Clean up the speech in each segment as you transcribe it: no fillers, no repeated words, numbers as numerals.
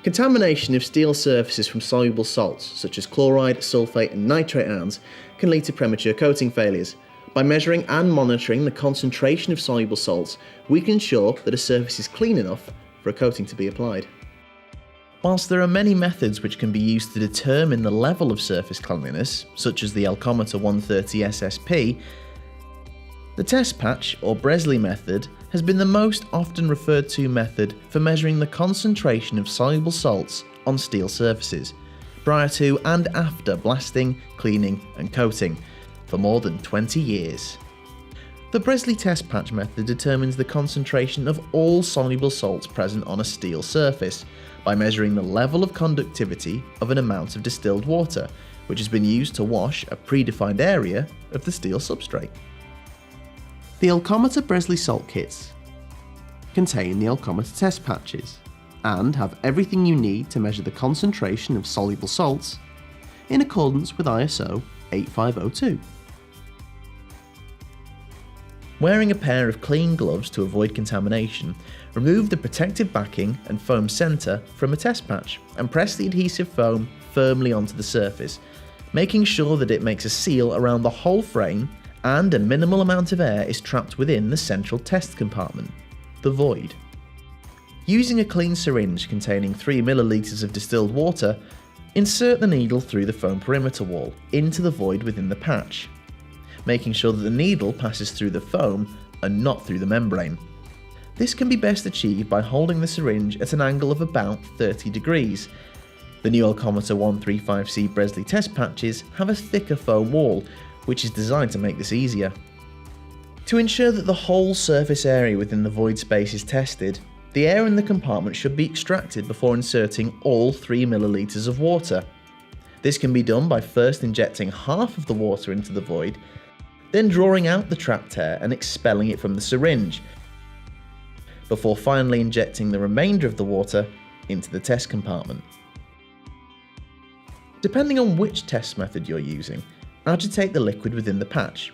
Contamination of steel surfaces from soluble salts, such as chloride, sulfate and nitrate ions, can lead to premature coating failures. By measuring and monitoring the concentration of soluble salts, we can ensure that a surface is clean enough for a coating to be applied. Whilst there are many methods which can be used to determine the level of surface cleanliness, such as the Elcometer 130 SSP, the test patch or Bresley method has been the most often referred to method for measuring the concentration of soluble salts on steel surfaces, prior to and after blasting, cleaning and coating, for more than 20 years. The Bresley test patch method determines the concentration of all soluble salts present on a steel surface by measuring the level of conductivity of an amount of distilled water, which has been used to wash a predefined area of the steel substrate. The Elcometer Bresley salt kits contain the Elcometer test patches and have everything you need to measure the concentration of soluble salts in accordance with ISO 8502. Wearing a pair of clean gloves to avoid contamination, remove the protective backing and foam centre from a test patch and press the adhesive foam firmly onto the surface, making sure that it makes a seal around the whole frame and a minimal amount of air is trapped within the central test compartment, the void. Using a clean syringe containing 3 ml of distilled water, insert the needle through the foam perimeter wall into the void within the patch, making sure that the needle passes through the foam and not through the membrane. This can be best achieved by holding the syringe at an angle of about 30 degrees. The new Elcometer 135C Bresley test patches have a thicker foam wall, which is designed to make this easier. To ensure that the whole surface area within the void space is tested, the air in the compartment should be extracted before inserting all 3 ml of water. This can be done by first injecting half of the water into the void, then drawing out the trapped air and expelling it from the syringe, before finally injecting the remainder of the water into the test compartment. Depending on which test method you're using, agitate the liquid within the patch,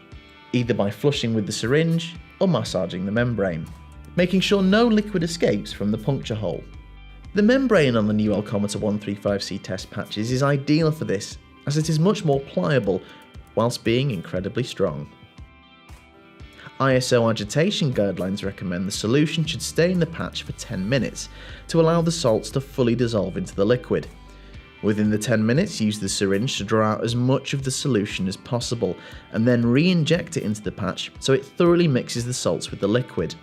either by flushing with the syringe or massaging the membrane, making sure no liquid escapes from the puncture hole. The membrane on the new Elcometer 135C test patches is ideal for this, as it is much more pliable whilst being incredibly strong. ISO agitation guidelines recommend the solution should stay in the patch for 10 minutes to allow the salts to fully dissolve into the liquid. Within the 10 minutes, use the syringe to draw out as much of the solution as possible and then re-inject it into the patch so it thoroughly mixes the salts with the liquid.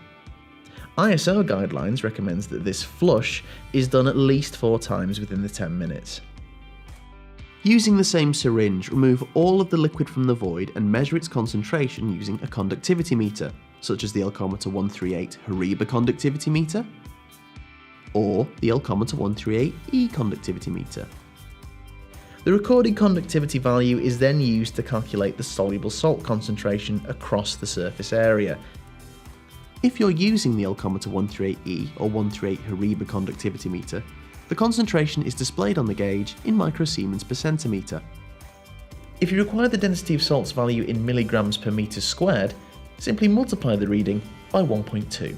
ISO guidelines recommends that this flush is done at least 4 times within the 10 minutes. Using the same syringe, remove all of the liquid from the void and measure its concentration using a conductivity meter, such as the Elcometer 138 Horiba conductivity meter or the Elcometer 138E conductivity meter. The recorded conductivity value is then used to calculate the soluble salt concentration across the surface area. If you're using the Elcometer 138E or 138 Horiba conductivity meter, the concentration is displayed on the gauge in microsiemens per centimetre. If you require the density of salts value in milligrams per metre squared, simply multiply the reading by 1.2.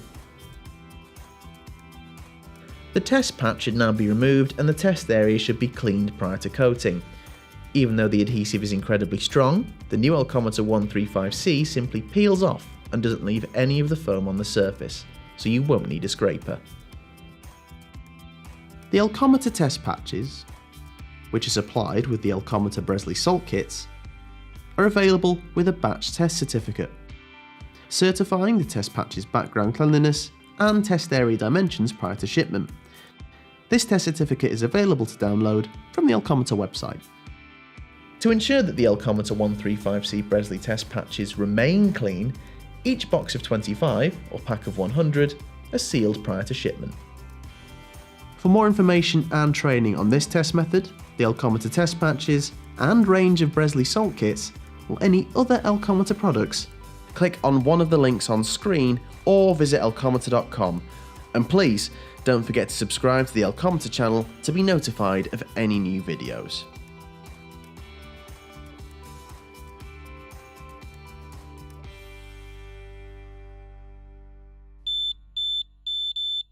The test patch should now be removed and the test area should be cleaned prior to coating. Even though the adhesive is incredibly strong, the new Elcometer 135C simply peels off and doesn't leave any of the foam on the surface, so you won't need a scraper. The Elcometer test patches, which are supplied with the Elcometer Bresley salt kits, are available with a batch test certificate, certifying the test patch's background cleanliness and test area dimensions prior to shipment. This test certificate is available to download from the Elcometer website. To ensure that the Elcometer 135C Bresley test patches remain clean, each box of 25 or pack of 100 are sealed prior to shipment. For more information and training on this test method, the Elcometer test patches, and range of Bresley salt kits, or any other Elcometer products, click on one of the links on screen or visit elcometer.com. And please, don't forget to subscribe to the Elcometer channel to be notified of any new videos.